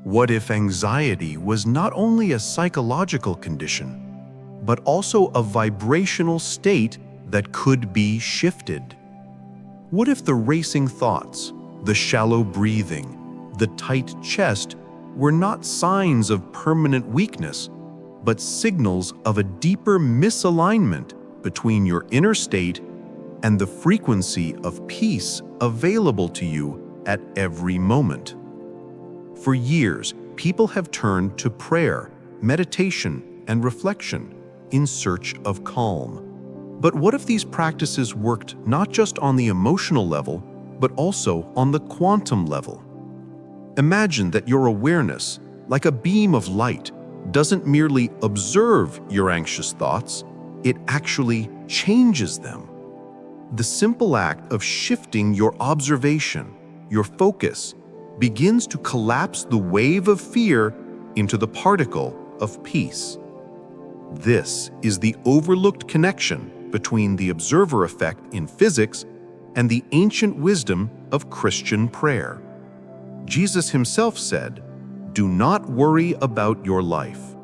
What if anxiety was not only a psychological condition, but also a vibrational state that could be shifted? What if the racing thoughts, the shallow breathing, the tight chest were not signs of permanent weakness, but signals of a deeper misalignment between your inner state and the frequency of peace available to you at every moment? For years, people have turned to prayer, meditation, and reflection in search of calm. But what if these practices worked not just on the emotional level, but also on the quantum level? Imagine that your awareness, like a beam of light, doesn't merely observe your anxious thoughts, it actually changes them. The simple act of shifting your observation, your focus, begins to collapse the wave of fear into the particle of peace. This is the overlooked connection between the observer effect in physics and the ancient wisdom of Christian prayer. Jesus himself said, "Do not worry about your life."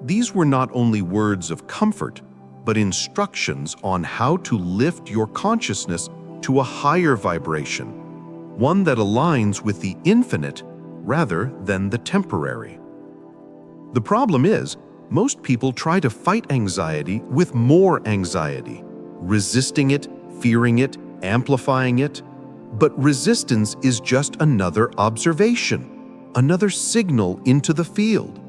These were not only words of comfort, but instructions on how to lift your consciousness to a higher vibration, one that aligns with the infinite rather than the temporary. The problem is, most people try to fight anxiety with more anxiety, resisting it, fearing it, amplifying it. But resistance is just another observation, another signal into the field.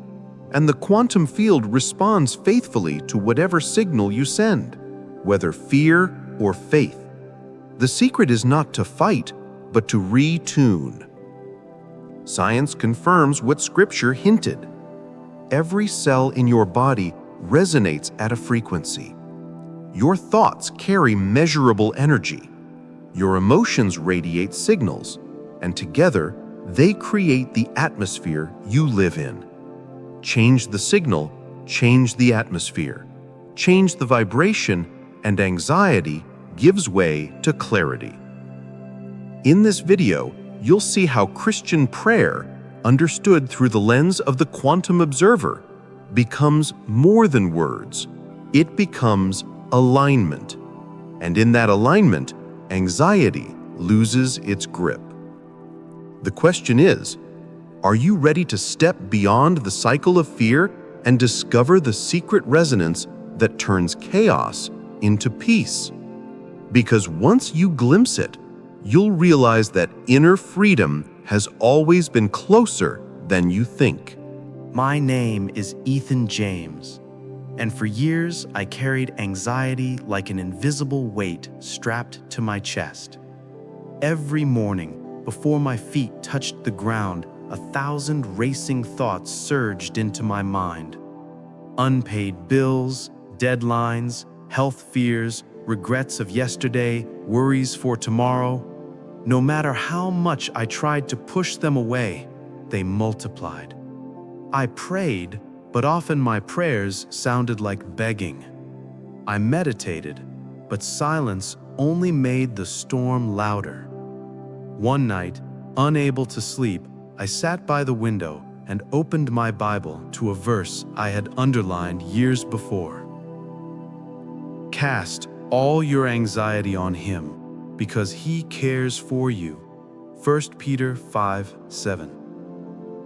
And the quantum field responds faithfully to whatever signal you send, whether fear or faith. The secret is not to fight, but to retune. Science confirms what Scripture hinted. Every cell in your body resonates at a frequency. Your thoughts carry measurable energy. Your emotions radiate signals, and together they create the atmosphere you live in. Change the signal, change the atmosphere. Change the vibration, and anxiety gives way to clarity. In this video, you'll see how Christian prayer, understood through the lens of the quantum observer, becomes more than words. It becomes alignment. And in that alignment, anxiety loses its grip. The question is, are you ready to step beyond the cycle of fear and discover the secret resonance that turns chaos into peace? Because once you glimpse it, you'll realize that inner freedom has always been closer than you think. My name is Ethan James, and for years I carried anxiety like an invisible weight strapped to my chest. Every morning, before my feet touched the ground, 1,000 racing thoughts surged into my mind. Unpaid bills, deadlines, health fears, regrets of yesterday, worries for tomorrow. No matter how much I tried to push them away, they multiplied. I prayed, but often my prayers sounded like begging. I meditated, but silence only made the storm louder. One night, unable to sleep, I sat by the window and opened my Bible to a verse I had underlined years before. Cast all your anxiety on Him, because He cares for you. 1 Peter 5:7.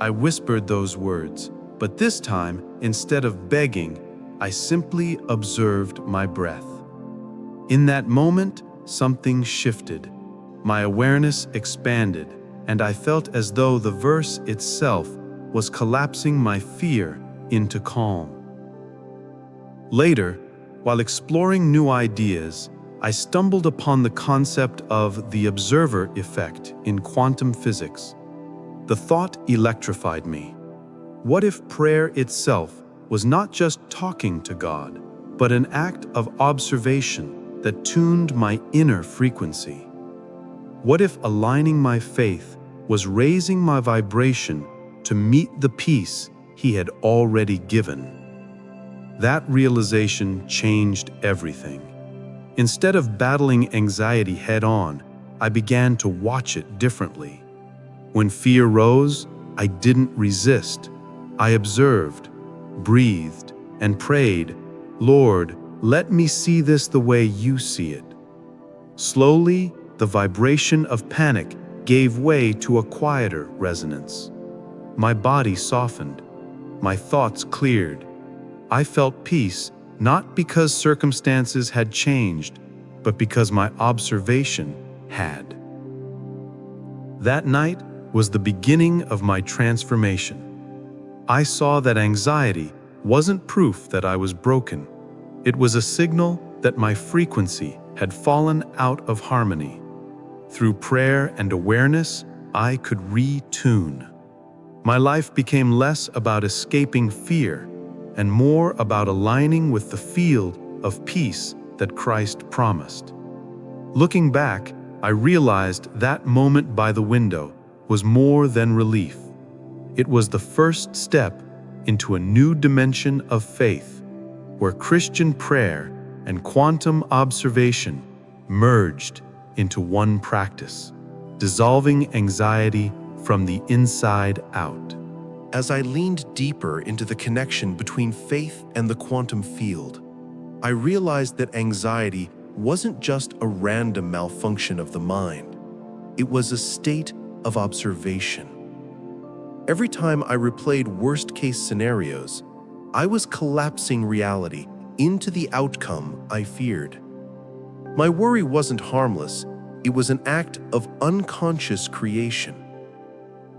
I whispered those words, but this time, instead of begging, I simply observed my breath. In that moment, something shifted. My awareness expanded, and I felt as though the verse itself was collapsing my fear into calm. Later, while exploring new ideas, I stumbled upon the concept of the observer effect in quantum physics. The thought electrified me. What if prayer itself was not just talking to God, but an act of observation that tuned my inner frequency? What if aligning my faith was raising my vibration to meet the peace He had already given? That realization changed everything. Instead of battling anxiety head-on, I began to watch it differently. When fear rose, I didn't resist. I observed, breathed, and prayed, "Lord, let me see this the way you see it." Slowly, the vibration of panic gave way to a quieter resonance. My body softened. My thoughts cleared. I felt peace, not because circumstances had changed, but because my observation had. That night was the beginning of my transformation. I saw that anxiety wasn't proof that I was broken. It was a signal that my frequency had fallen out of harmony. Through prayer and awareness, I could retune. My life became less about escaping fear and more about aligning with the field of peace that Christ promised. Looking back, I realized that moment by the window was more than relief. It was the first step into a new dimension of faith, where Christian prayer and quantum observation merged into one practice, dissolving anxiety from the inside out. As I leaned deeper into the connection between faith and the quantum field, I realized that anxiety wasn't just a random malfunction of the mind. It was a state of observation. Every time I replayed worst-case scenarios, I was collapsing reality into the outcome I feared. My worry wasn't harmless, it was an act of unconscious creation.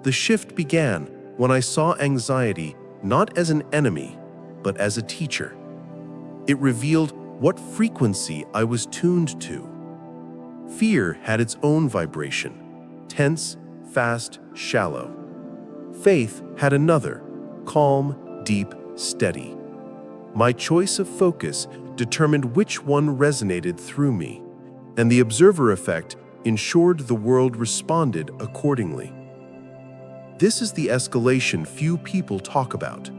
The shift began when I saw anxiety not as an enemy, but as a teacher. It revealed what frequency I was tuned to. Fear had its own vibration, tense, fast, shallow. Faith had another, calm, deep, steady. My choice of focus determined which one resonated through me, and the observer effect ensured the world responded accordingly. This is the escalation few people talk about.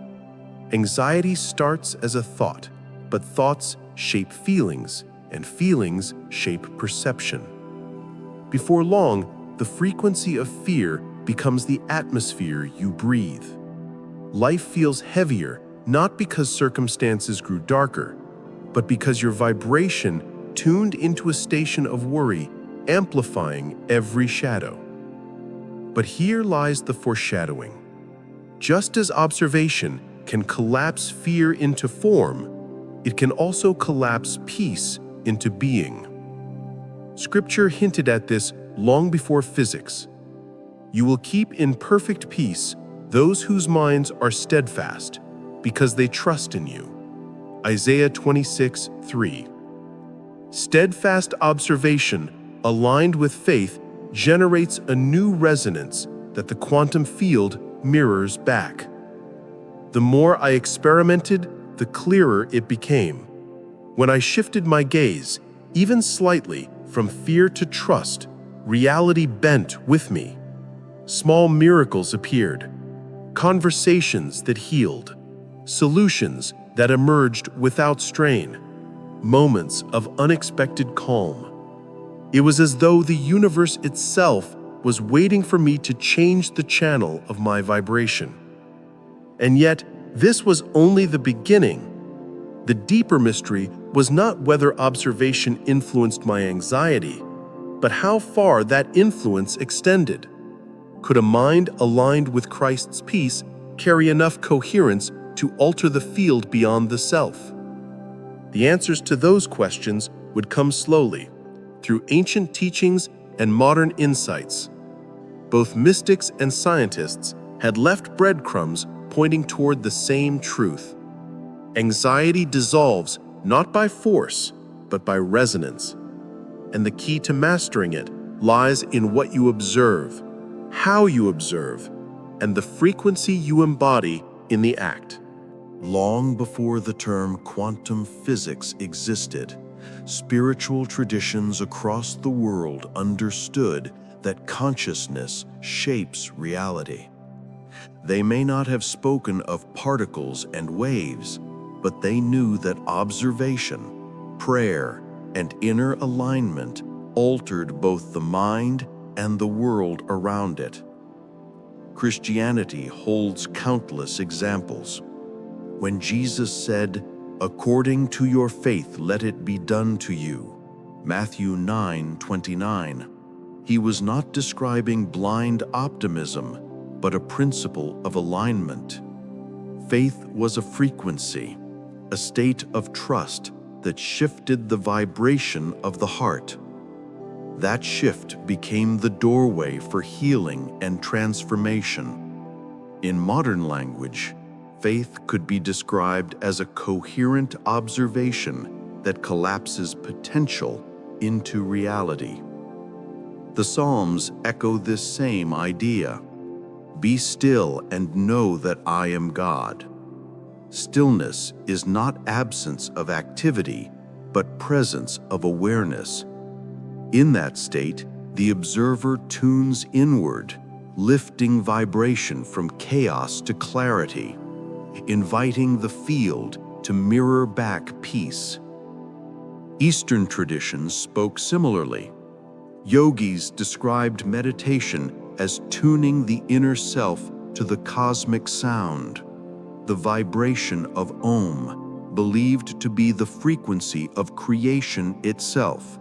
Anxiety starts as a thought, but thoughts shape feelings, and feelings shape perception. Before long, the frequency of fear becomes the atmosphere you breathe. Life feels heavier, not because circumstances grew darker, but because your vibration tuned into a station of worry, amplifying every shadow. But here lies the foreshadowing. Just as observation can collapse fear into form, it can also collapse peace into being. Scripture hinted at this long before physics. You will keep in perfect peace those whose minds are steadfast, because they trust in you. Isaiah 26:3. Steadfast observation, aligned with faith, generates a new resonance that the quantum field mirrors back. The more I experimented, the clearer it became. When I shifted my gaze, even slightly, from fear to trust, reality bent with me. Small miracles appeared, conversations that healed, solutions that emerged without strain, moments of unexpected calm. It was as though the universe itself was waiting for me to change the channel of my vibration. And yet, this was only the beginning. The deeper mystery was not whether observation influenced my anxiety, but how far that influence extended. Could a mind aligned with Christ's peace carry enough coherence to alter the field beyond the self? The answers to those questions would come slowly, through ancient teachings and modern insights. Both mystics and scientists had left breadcrumbs pointing toward the same truth. Anxiety dissolves not by force, but by resonance. And the key to mastering it lies in what you observe, how you observe, and the frequency you embody in the act. Long before the term quantum physics existed, spiritual traditions across the world understood that consciousness shapes reality. They may not have spoken of particles and waves, but they knew that observation, prayer, and inner alignment altered both the mind and the world around it. Christianity holds countless examples. When Jesus said, "According to your faith, let it be done to you," Matthew 9:29, he was not describing blind optimism, but a principle of alignment. Faith was a frequency, a state of trust that shifted the vibration of the heart. That shift became the doorway for healing and transformation. In modern language, faith could be described as a coherent observation that collapses potential into reality. The Psalms echo this same idea. Be still and know that I am God. Stillness is not absence of activity, but presence of awareness. In that state, the observer tunes inward, lifting vibration from chaos to clarity, inviting the field to mirror back peace. Eastern traditions spoke similarly. Yogis described meditation as tuning the inner self to the cosmic sound, the vibration of Om, believed to be the frequency of creation itself.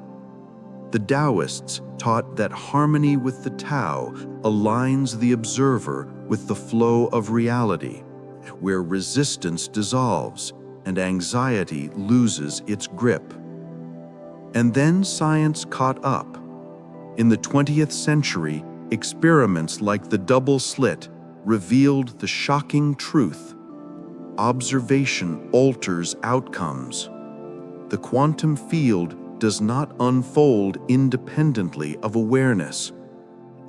The Taoists taught that harmony with the Tao aligns the observer with the flow of reality, where resistance dissolves and anxiety loses its grip. And then science caught up. In the 20th century, experiments like the double slit revealed the shocking truth. Observation alters outcomes. The quantum field does not unfold independently of awareness.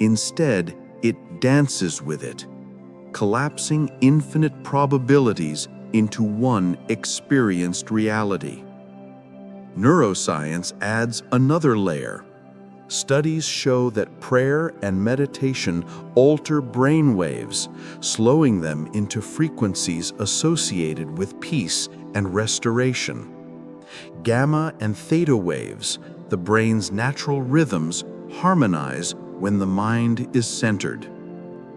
Instead, it dances with it, collapsing infinite probabilities into one experienced reality. Neuroscience adds another layer. Studies show that prayer and meditation alter brainwaves, slowing them into frequencies associated with peace and restoration. Gamma and theta waves, the brain's natural rhythms, harmonize when the mind is centered.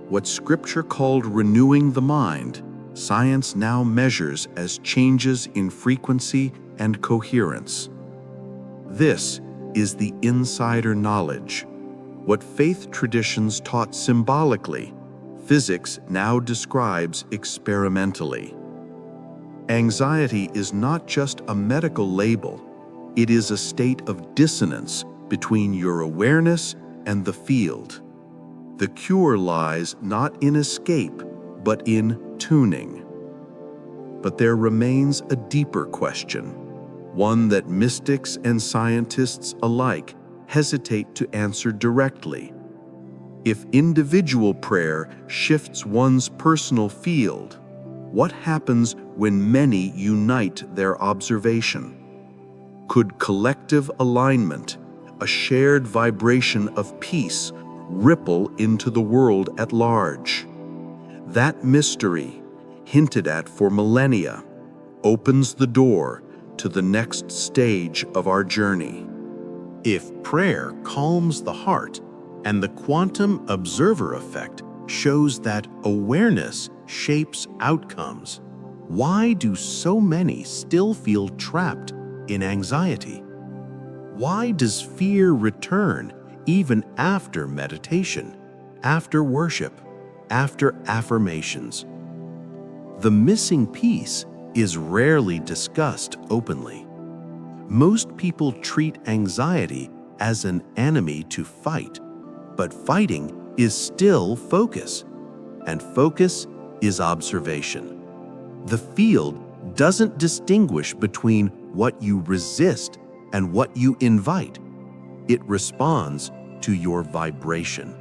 What Scripture called renewing the mind, science now measures as changes in frequency and coherence. This is the insider knowledge. What faith traditions taught symbolically, physics now describes experimentally. Anxiety is not just a medical label, it is a state of dissonance between your awareness and the field. The cure lies not in escape, but in tuning. But there remains a deeper question, one that mystics and scientists alike hesitate to answer directly. If individual prayer shifts one's personal field, what happens when many unite their observation? Could collective alignment, a shared vibration of peace, ripple into the world at large? That mystery, hinted at for millennia, opens the door to the next stage of our journey. If prayer calms the heart and the quantum observer effect shows that awareness shapes outcomes, why do so many still feel trapped in anxiety? Why does fear return even after meditation, after worship, after affirmations? The missing piece is rarely discussed openly. Most people treat anxiety as an enemy to fight, but fighting is still focus, and focus is observation. The field doesn't distinguish between what you resist and what you invite. It responds to your vibration.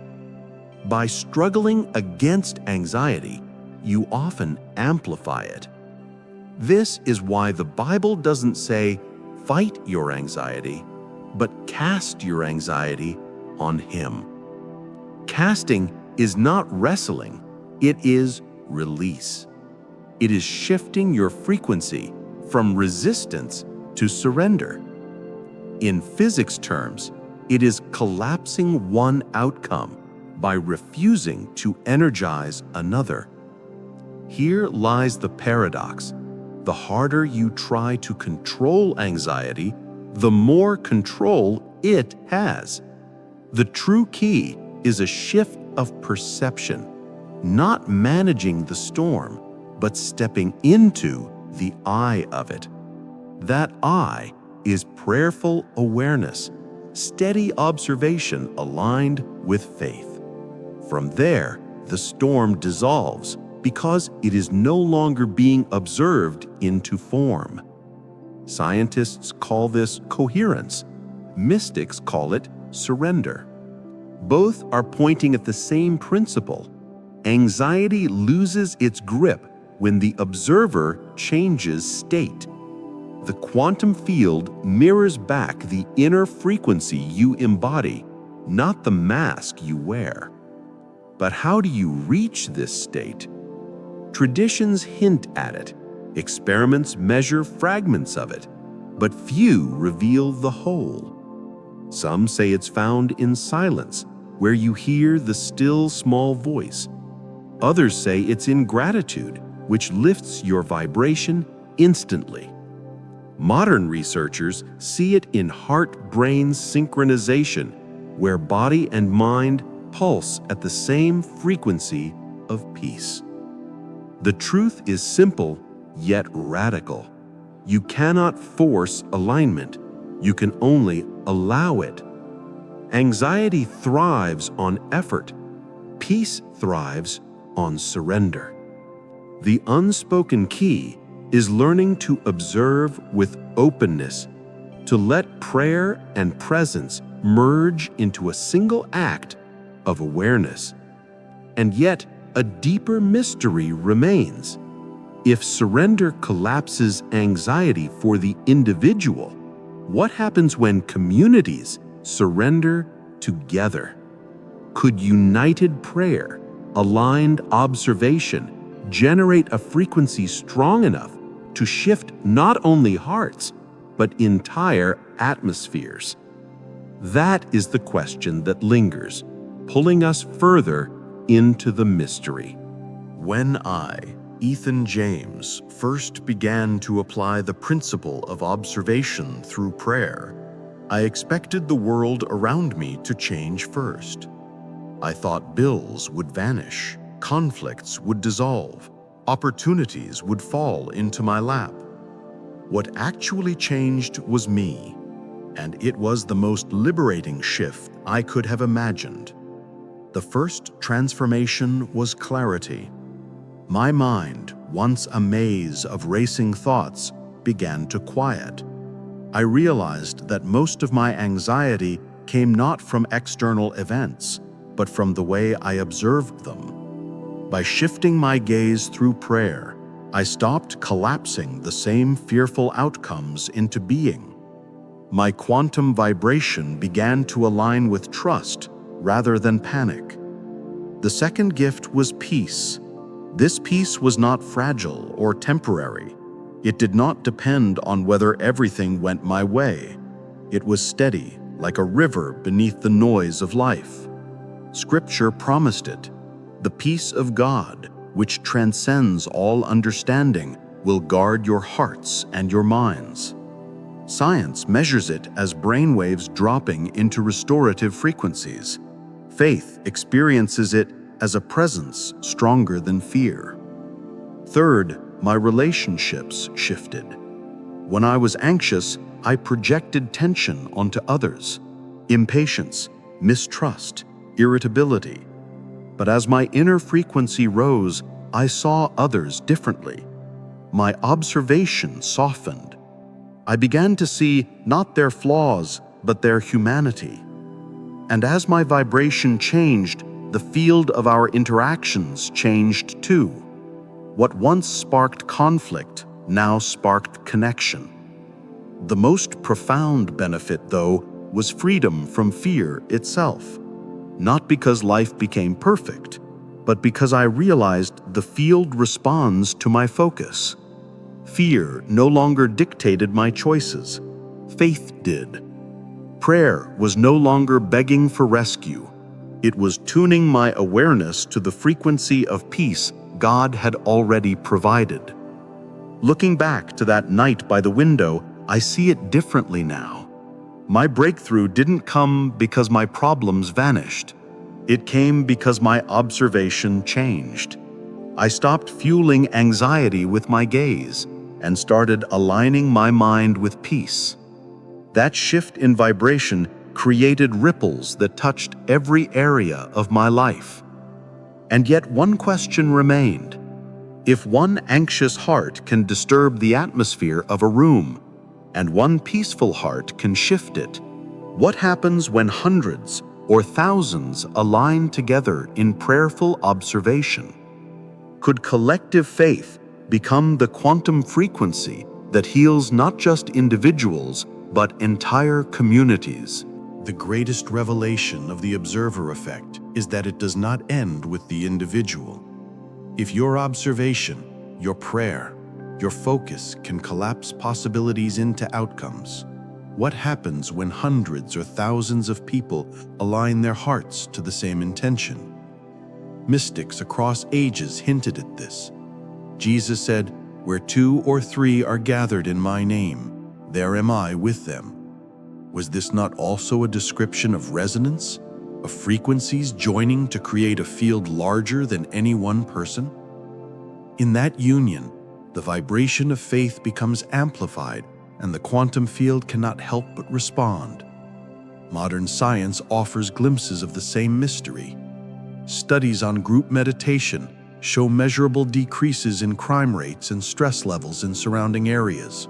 By struggling against anxiety, you often amplify it. This is why the Bible doesn't say, fight your anxiety, but cast your anxiety on Him. Casting is not wrestling, it is release. It is shifting your frequency from resistance to surrender. In physics terms, it is collapsing one outcome, by refusing to energize another. Here lies the paradox. The harder you try to control anxiety, the more control it has. The true key is a shift of perception, not managing the storm, but stepping into the eye of it. That eye is prayerful awareness, steady observation aligned with faith. From there, the storm dissolves because it is no longer being observed into form. Scientists call this coherence. Mystics call it surrender. Both are pointing at the same principle. Anxiety loses its grip when the observer changes state. The quantum field mirrors back the inner frequency you embody, not the mask you wear. But how do you reach this state? Traditions hint at it. Experiments measure fragments of it, but few reveal the whole. Some say it's found in silence, where you hear the still small voice. Others say it's in gratitude, which lifts your vibration instantly. Modern researchers see it in heart-brain synchronization, where body and mind pulse at the same frequency of peace. The truth is simple, yet radical. You cannot force alignment. You can only allow it. Anxiety thrives on effort. Peace thrives on surrender. The unspoken key is learning to observe with openness, to let prayer and presence merge into a single act of awareness. And yet, a deeper mystery remains. If surrender collapses anxiety for the individual, what happens when communities surrender together? Could united prayer, aligned observation, generate a frequency strong enough to shift not only hearts, but entire atmospheres? That is the question that lingers, pulling us further into the mystery. When I, Ethan James, first began to apply the principle of observation through prayer, I expected the world around me to change first. I thought bills would vanish, conflicts would dissolve, opportunities would fall into my lap. What actually changed was me, and it was the most liberating shift I could have imagined. The first transformation was clarity. My mind, once a maze of racing thoughts, began to quiet. I realized that most of my anxiety came not from external events, but from the way I observed them. By shifting my gaze through prayer, I stopped collapsing the same fearful outcomes into being. My quantum vibration began to align with trust rather than panic. The second gift was peace. This peace was not fragile or temporary. It did not depend on whether everything went my way. It was steady, like a river beneath the noise of life. Scripture promised it. The peace of God, which transcends all understanding, will guard your hearts and your minds. Science measures it as brainwaves dropping into restorative frequencies. Faith experiences it as a presence stronger than fear. Third, my relationships shifted. When I was anxious, I projected tension onto others, impatience, mistrust, irritability. But as my inner frequency rose, I saw others differently. My observation softened. I began to see not their flaws, but their humanity. And as my vibration changed, the field of our interactions changed too. What once sparked conflict now sparked connection. The most profound benefit, though, was freedom from fear itself. Not because life became perfect, but because I realized the field responds to my focus. Fear no longer dictated my choices. Faith did. Prayer was no longer begging for rescue. It was tuning my awareness to the frequency of peace God had already provided. Looking back to that night by the window, I see it differently now. My breakthrough didn't come because my problems vanished. It came because my observation changed. I stopped fueling anxiety with my gaze and started aligning my mind with peace. That shift in vibration created ripples that touched every area of my life. And yet one question remained. If one anxious heart can disturb the atmosphere of a room, and one peaceful heart can shift it, what happens when hundreds or thousands align together in prayerful observation? Could collective faith become the quantum frequency that heals not just individuals, but entire communities? The greatest revelation of the observer effect is that it does not end with the individual. If your observation, your prayer, your focus can collapse possibilities into outcomes, what happens when hundreds or thousands of people align their hearts to the same intention? Mystics across ages hinted at this. Jesus said, "Where 2 or 3 are gathered in my name, there am I with them." Was this not also a description of resonance, of frequencies joining to create a field larger than any one person? In that union, the vibration of faith becomes amplified, and the quantum field cannot help but respond. Modern science offers glimpses of the same mystery. Studies on group meditation show measurable decreases in crime rates and stress levels in surrounding areas.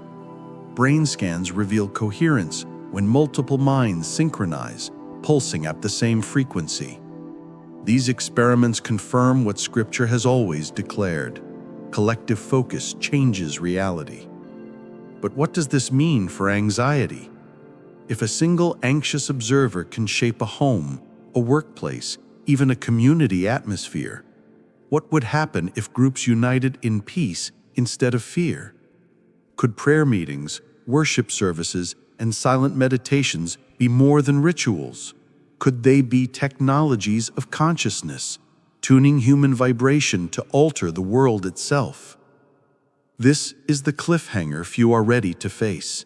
Brain scans reveal coherence when multiple minds synchronize, pulsing at the same frequency. These experiments confirm what Scripture has always declared: collective focus changes reality. But what does this mean for anxiety? If a single anxious observer can shape a home, a workplace, even a community atmosphere, what would happen if groups united in peace instead of fear? Could prayer meetings, worship services, and silent meditations be more than rituals? Could they be technologies of consciousness, tuning human vibration to alter the world itself? This is the cliffhanger few are ready to face.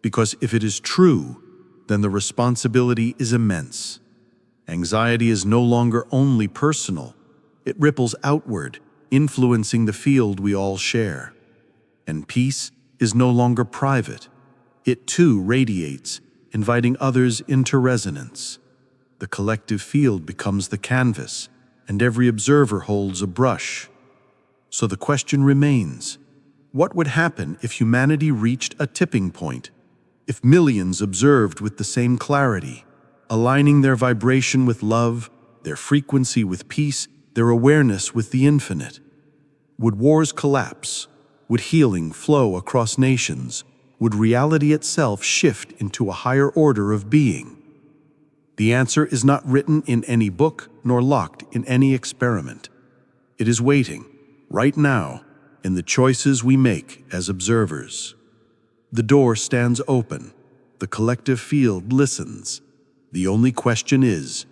Because if it is true, then the responsibility is immense. Anxiety is no longer only personal. It ripples outward, influencing the field we all share. And peace is no longer private. It too radiates, inviting others into resonance. The collective field becomes the canvas, and every observer holds a brush. So the question remains, what would happen if humanity reached a tipping point? If millions observed with the same clarity, aligning their vibration with love, their frequency with peace, their awareness with the infinite? Would wars collapse? Would healing flow across nations? Would reality itself shift into a higher order of being? The answer is not written in any book nor locked in any experiment. It is waiting, right now, in the choices we make as observers. The door stands open. The collective field listens. The only question is,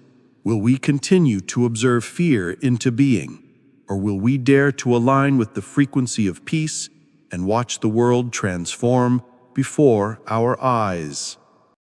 will we continue to observe fear into being, or will we dare to align with the frequency of peace and watch the world transform before our eyes?